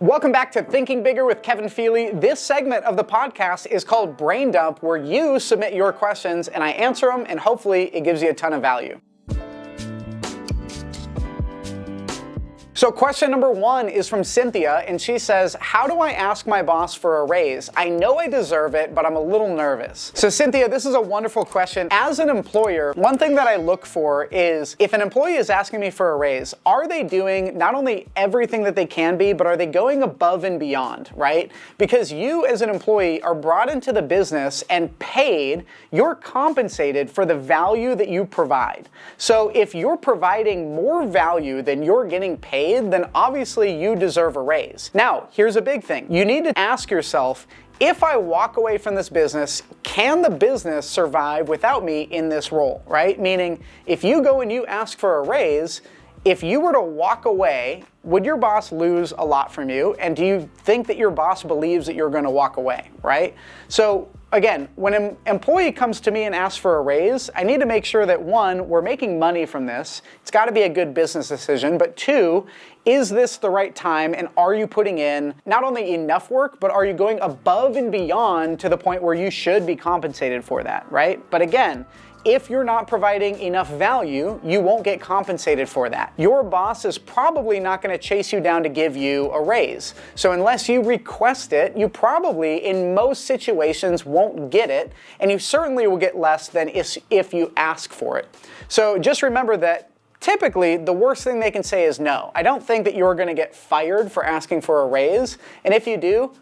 Welcome back to Thinking Bigger with Kevin PHELEY. This segment of the podcast is called Brain Dump, where you submit your questions and I answer them, and hopefully it gives you a ton of value. So question number 1 is from Cynthia, and she says, how do I ask my boss for a raise? I know I deserve it, but I'm a little nervous. So Cynthia, this is a wonderful question. As an employer, one thing that I look for is if an employee is asking me for a raise, are they doing not only everything that they can be, but are they going above and beyond, right? Because you as an employee are brought into the business and paid, you're compensated for the value that you provide. So if you're providing more value than you're getting paid, then obviously you deserve a raise. Now, here's a big thing. You need to ask yourself, if I walk away from this business, can the business survive without me in this role, right? Meaning, if you go and you ask for a raise, if you were to walk away, would your boss lose a lot from you? And do you think that your boss believes that you're going to walk away, right? So again, when an employee comes to me and asks for a raise, I need to make sure that 1, we're making money from this. It's got to be a good business decision. But 2, is this the right time? And are you putting in not only enough work, but are you going above and beyond to the point where you should be compensated for that, right? But again, if you're not providing enough value, you won't get compensated for that. Your boss is probably not going to chase you down to give you a raise. So unless you request it, you probably, in most situations, won't get it, and you certainly will get less than if you ask for it. So just remember that typically, the worst thing they can say is no. I don't think that you're going to get fired for asking for a raise, and if you do,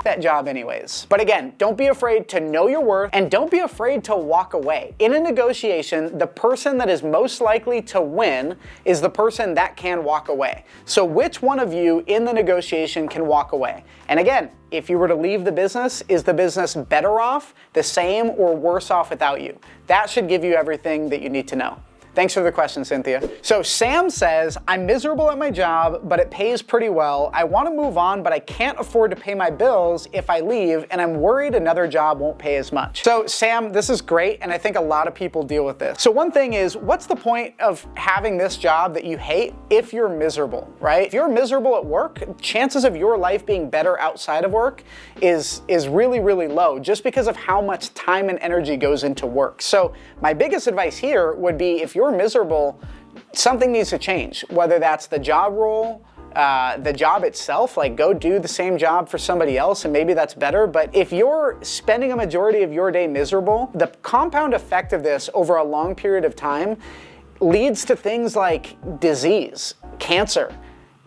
that job anyways. But again, don't be afraid to know your worth and don't be afraid to walk away. In a negotiation, the person that is most likely to win is the person that can walk away. So which one of you in the negotiation can walk away? And again, if you were to leave the business, is the business better off, the same, or worse off without you? That should give you everything that you need to know. Thanks for the question, Cynthia. So Sam says, I'm miserable at my job, but it pays pretty well. I want to move on, but I can't afford to pay my bills if I leave, and I'm worried another job won't pay as much. So Sam, this is great, and I think a lot of people deal with this. So one thing is, what's the point of having this job that you hate if you're miserable, right? If you're miserable at work, chances of your life being better outside of work is really, really low, just because of how much time and energy goes into work. So my biggest advice here would be, if you're miserable, something needs to change, whether that's the job role, the job itself, like go do the same job for somebody else and maybe that's better. But if you're spending a majority of your day miserable, the compound effect of this over a long period of time leads to things like disease, cancer,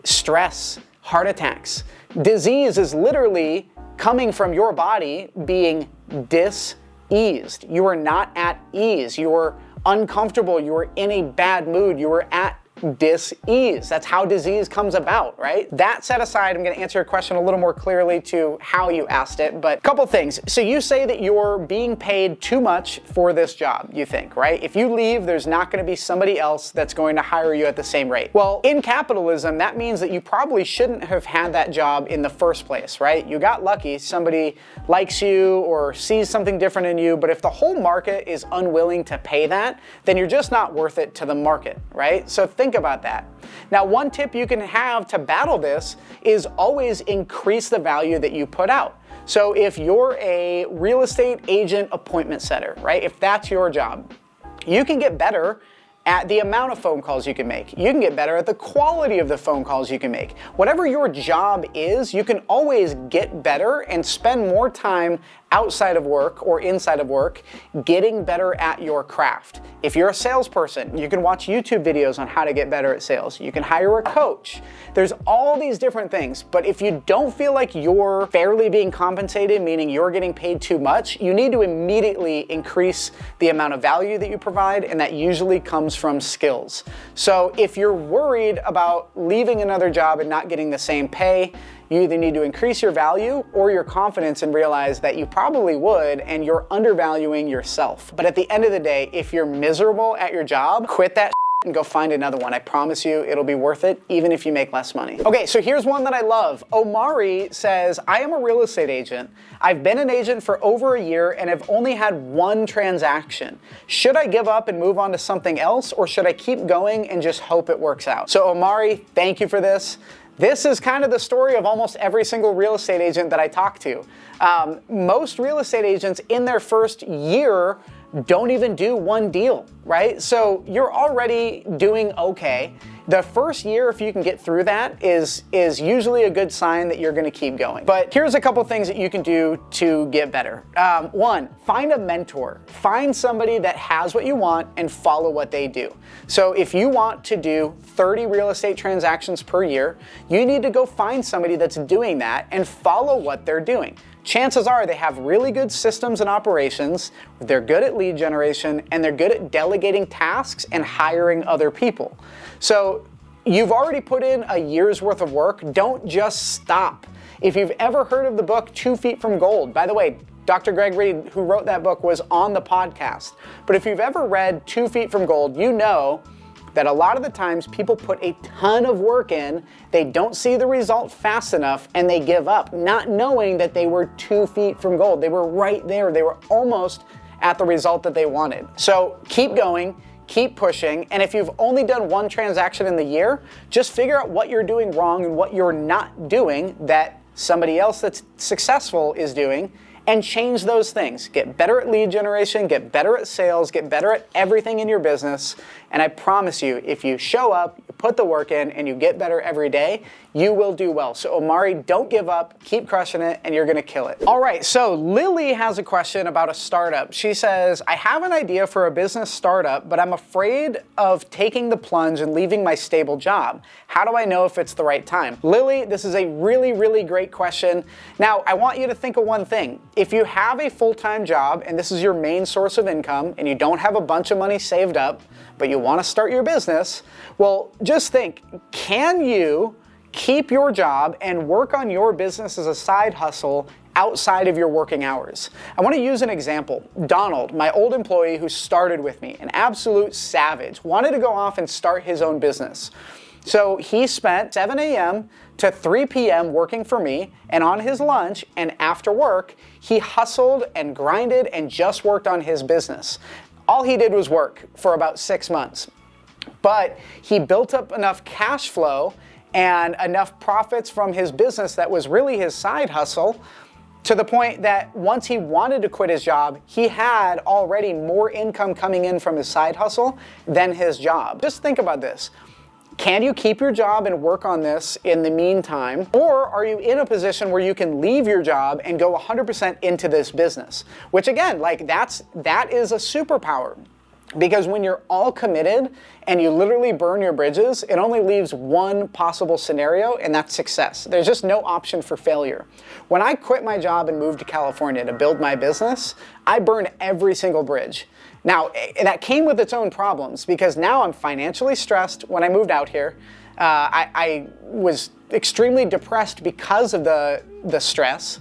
stress, heart attacks. Disease is literally coming from your body being diseased. You are not at ease. You are uncomfortable, you were in a bad mood, you were at dis-ease. That's how disease comes about, right? That set aside, I'm going to answer your question a little more clearly to how you asked it, but a couple things. So you say that you're being paid too much for this job, you think, right? If you leave, there's not going to be somebody else that's going to hire you at the same rate. Well, in capitalism, that means that you probably shouldn't have had that job in the first place, right? You got lucky, somebody likes you or sees something different in you, but if the whole market is unwilling to pay that, then you're just not worth it to the market, right? So think about that. Now, one tip you can have to battle this is always increase the value that you put out. So if you're a real estate agent appointment setter, right? If that's your job, you can get better at the amount of phone calls you can make. You can get better at the quality of the phone calls you can make. Whatever your job is, you can always get better and spend more time outside of work or inside of work getting better at your craft. If you're a salesperson, you can watch YouTube videos on how to get better at sales. You can hire a coach. There's all these different things, but if you don't feel like you're fairly being compensated, meaning you're getting paid too much, you need to immediately increase the amount of value that you provide, and that usually comes from skills. So if you're worried about leaving another job and not getting the same pay, you either need to increase your value or your confidence and realize that you probably would, and you're undervaluing yourself. But at the end of the day, if you're miserable at your job, quit that and go find another one. I promise you it'll be worth it, even if you make less money. Okay, so here's one that I love. Omari says, I am a real estate agent. I've been an agent for over a year and have only had one transaction. Should I give up and move on to something else, or should I keep going and just hope it works out? So Omari, thank you for this. This is kind of the story of almost every single real estate agent that I talk to. Most real estate agents in their first year don't even do one deal, right? So you're already doing okay. The first year, if you can get through that, is usually a good sign that you're gonna keep going. But here's a couple things that you can do to get better. One, find a mentor. Find somebody that has what you want and follow what they do. So if you want to do 30 real estate transactions per year, you need to go find somebody that's doing that and follow what they're doing. Chances are they have really good systems and operations, they're good at lead generation, and they're good at delegating tasks and hiring other people. So you've already put in a year's worth of work, don't just stop. If you've ever heard of the book 2 Feet from Gold, by the way, Dr. Greg Reed, who wrote that book, was on the podcast. But if you've ever read 2 Feet from Gold, you know that a lot of the times people put a ton of work in, they don't see the result fast enough, and they give up, not knowing that they were 2 feet from gold. They were right there. They were almost at the result that they wanted. So keep going, keep pushing, and if you've only done one transaction in the year, just figure out what you're doing wrong and what you're not doing that somebody else that's successful is doing, and change those things. Get better at lead generation, get better at sales, get better at everything in your business. And I promise you, if you show up, you put the work in, and you get better every day, you will do well. So Omari, don't give up, keep crushing it, and you're gonna kill it. All right, so Lily has a question about a startup. She says, I have an idea for a business startup, but I'm afraid of taking the plunge and leaving my stable job. How do I know if it's the right time? Lily, this is a really, really great question. Now, I want you to think of one thing. If you have a full-time job and this is your main source of income and you don't have a bunch of money saved up, but you want to start your business, well, just think, can you keep your job and work on your business as a side hustle outside of your working hours? I want to use an example. Donald, my old employee who started with me, an absolute savage, wanted to go off and start his own business. So he spent 7 a.m. to 3 p.m. working for me, and on his lunch and after work, he hustled and grinded and just worked on his business. All he did was work for about 6 months. But he built up enough cash flow and enough profits from his business that was really his side hustle, to the point that once he wanted to quit his job, he had already more income coming in from his side hustle than his job. Just think about this. Can you keep your job and work on this in the meantime? Or are you in a position where you can leave your job and go 100% into this business? Which again, like that is a superpower. Because when you're all committed and you literally burn your bridges, it only leaves one possible scenario, and that's success. There's just no option for failure. When I quit my job and moved to California to build my business, I burned every single bridge. Now, that came with its own problems, because now I'm financially stressed. When I moved out here, I was extremely depressed because of the stress,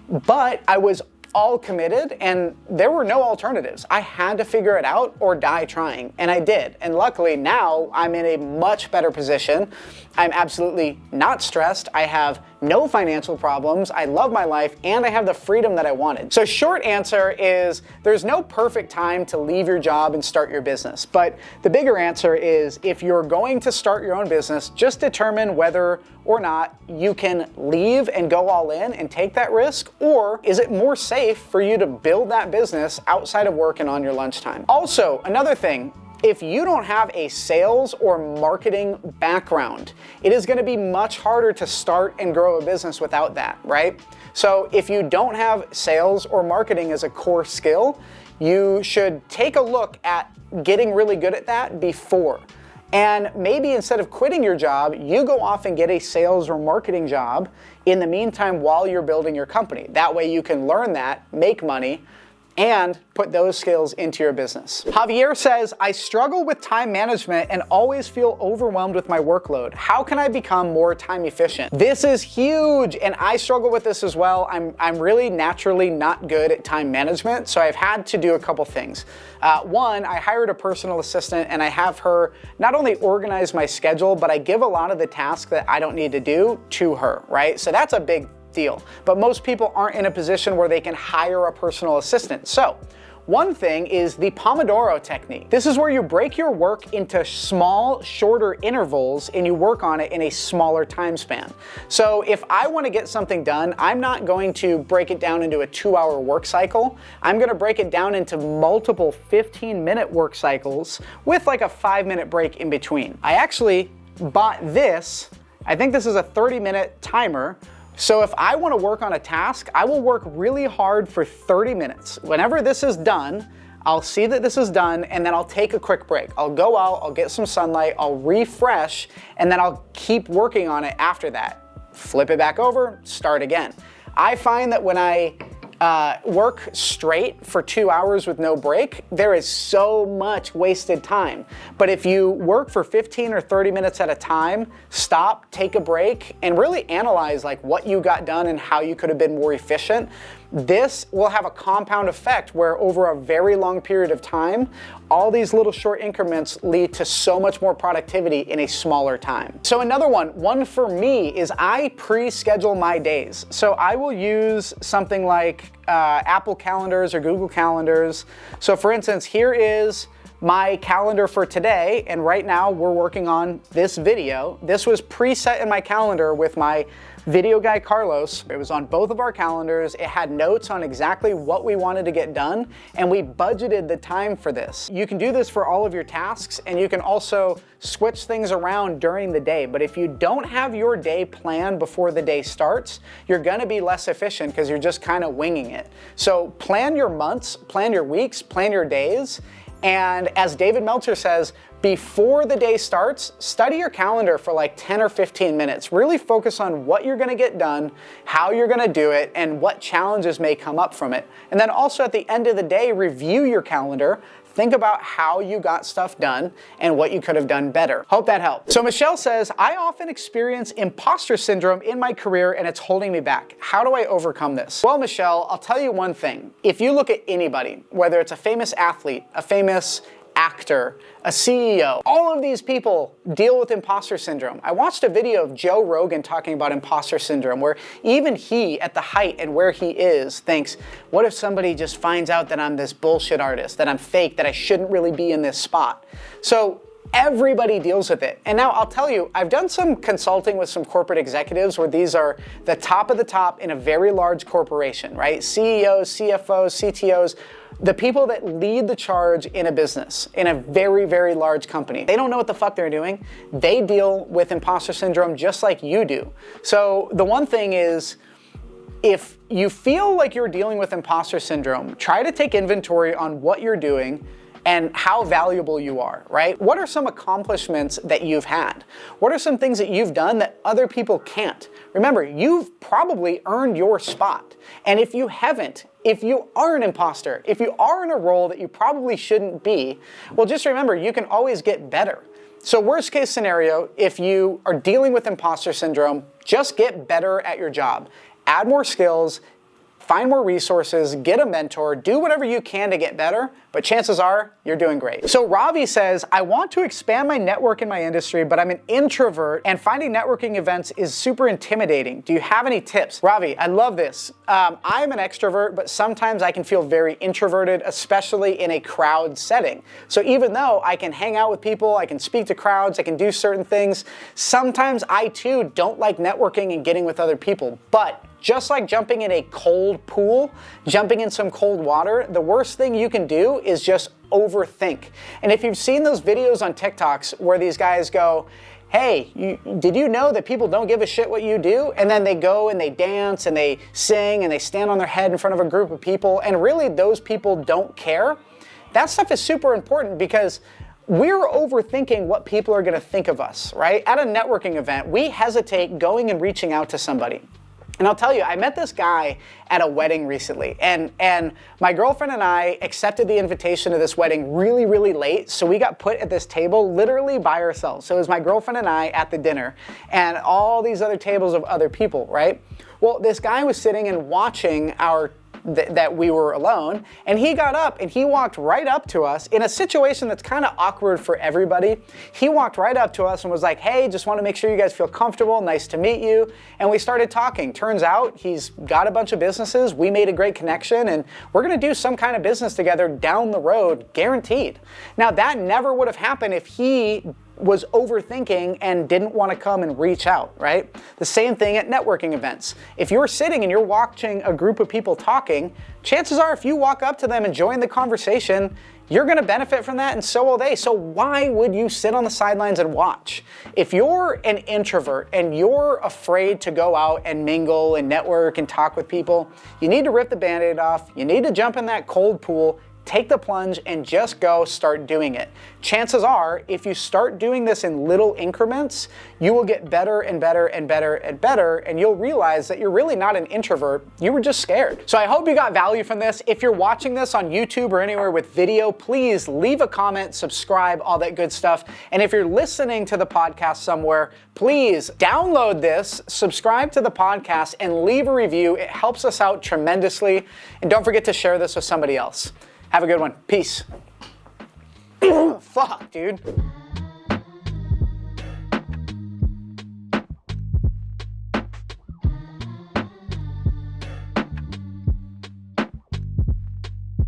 but I was all committed and there were no alternatives. I had to figure it out or die trying, and I did. And luckily now I'm in a much better position. I'm absolutely not stressed. I have no financial problems. I love my life, and I have the freedom that I wanted. So short answer is there's no perfect time to leave your job and start your business. But the bigger answer is if you're going to start your own business, just determine whether or not you can leave and go all in and take that risk, or is it more safe for you to build that business outside of work and on your lunchtime? Also, another thing, if you don't have a sales or marketing background, it is going to be much harder to start and grow a business without that, right? So if you don't have sales or marketing as a core skill, you should take a look at getting really good at that before. And maybe instead of quitting your job, you go off and get a sales or marketing job in the meantime while you're building your company. That way you can learn that, make money, and put those skills into your business. Javier says, I struggle with time management and always feel overwhelmed with my workload. How can I become more time efficient? This is huge, and I struggle with this as well. I'm really naturally not good at time management, so I've had to do a couple things. One, I hired a personal assistant, and I have her not only organize my schedule, but I give a lot of the tasks that I don't need to do to her, right? So that's a big deal. But most people aren't in a position where they can hire a personal assistant. So One thing is the Pomodoro technique. This is where you break your work into small, shorter intervals and you work on it in a smaller time span. So if I want to get something done, I'm not going to break it down into a 2-hour work cycle. I'm going to break it down into multiple 15-minute work cycles with like a 5-minute break in between. I actually bought this. I think this is a 30-minute timer. So if I want to work on a task, I will work really hard for 30 minutes. Whenever this is done, I'll see that this is done, and then I'll take a quick break. I'll go out, I'll get some sunlight, I'll refresh, and then I'll keep working on it after that. Flip it back over, start again. I find that when I work straight for 2 hours with no break, there is so much wasted time. But if you work for 15 or 30 minutes at a time, stop, take a break, and really analyze like what you got done and how you could have been more efficient, this will have a compound effect where over a very long period of time, all these little short increments lead to so much more productivity in a smaller time. So another one for me is I pre-schedule my days. So I will use something like Apple Calendars or Google Calendars. So for instance, here is my calendar for today, and right now we're working on this video. This was preset in my calendar with my video guy Carlos. It was on both of our calendars. It had notes on exactly what we wanted to get done, and we budgeted the time for this. You can do this for all of your tasks, and you can also switch things around during the day. But if you don't have your day planned before the day starts, you're gonna be less efficient because you're just kind of winging it. So plan your months, plan your weeks, plan your days. And as David Meltzer says, before the day starts, study your calendar for like 10 or 15 minutes. Really focus on what you're gonna get done, how you're gonna do it, and what challenges may come up from it. And then also at the end of the day, review your calendar. Think about how you got stuff done and what you could have done better. Hope that helped. So Michelle says, I often experience imposter syndrome in my career and it's holding me back. How do I overcome this? Well, Michelle, I'll tell you one thing. If you look at anybody, whether it's a famous athlete, a famous actor, a CEO, all of these people deal with imposter syndrome. I watched a video of Joe Rogan talking about imposter syndrome, where even he, at the height and where he is, thinks, what if somebody just finds out that I'm this bullshit artist, that I'm fake, that I shouldn't really be in this spot? So everybody deals with it. And now I'll tell you, I've done some consulting with some corporate executives where these are the top of the top in a very large corporation, right? CEOs, CFOs, CTOs, the people that lead the charge in a business, in a very, very large company. They don't know what the fuck they're doing. They deal with imposter syndrome just like you do. So the one thing is, if you feel like you're dealing with imposter syndrome, try to take inventory on what you're doing and how valuable you are, right? What are some accomplishments that you've had? What are some things that you've done that other people can't? Remember, you've probably earned your spot. And if you haven't, if you are an imposter, if you are in a role that you probably shouldn't be, well, just remember, you can always get better. So worst case scenario, if you are dealing with imposter syndrome, just get better at your job. Add more skills, find more resources, get a mentor, do whatever you can to get better, but chances are you're doing great. So Ravi says, I want to expand my network in my industry, but I'm an introvert and finding networking events is super intimidating. Do you have any tips? Ravi, I love this. I'm an extrovert, but sometimes I can feel very introverted, especially in a crowd setting. So even though I can hang out with people, I can speak to crowds, I can do certain things, sometimes I too don't like networking and getting with other people. But just like jumping in a cold pool, jumping in some cold water, the worst thing you can do is just overthink. And if you've seen those videos on TikToks where these guys go, hey, did you know that people don't give a shit what you do? And then they go and they dance and they sing and they stand on their head in front of a group of people, and really those people don't care. That stuff is super important because we're overthinking what people are gonna think of us, right? At a networking event, we hesitate going and reaching out to somebody. And I'll tell you, I met this guy at a wedding recently, and my girlfriend and I accepted the invitation to this wedding really, really late, so we got put at this table literally by ourselves. So it was my girlfriend and I at the dinner, and all these other tables of other people, right? Well, this guy was sitting and watching our that we were alone, and he got up and he walked right up to us in a situation that's kind of awkward for everybody. He walked right up to us and was like, hey, just want to make sure you guys feel comfortable, nice to meet you. And we started talking. Turns out he's got a bunch of businesses. We made a great connection, and we're going to do some kind of business together down the road, guaranteed. Now, that never would have happened if he was overthinking and didn't want to come and reach out, right? The same thing at networking events. If you're sitting and you're watching a group of people talking, chances are if you walk up to them and join the conversation, you're going to benefit from that, and so will they. So why would you sit on the sidelines and watch? If you're an introvert and you're afraid to go out and mingle and network and talk with people, you need to rip the Band-Aid off. You need to jump in that cold pool, take the plunge, and just go start doing it. Chances are, if you start doing this in little increments, you will get better and better and better and better, and you'll realize that you're really not an introvert, you were just scared. So I hope you got value from this. If you're watching this on YouTube or anywhere with video, please leave a comment, subscribe, all that good stuff. And if you're listening to the podcast somewhere, please download this, subscribe to the podcast, and leave a review. It helps us out tremendously. And don't forget to share this with somebody else. Have a good one. Peace. Fuck, dude.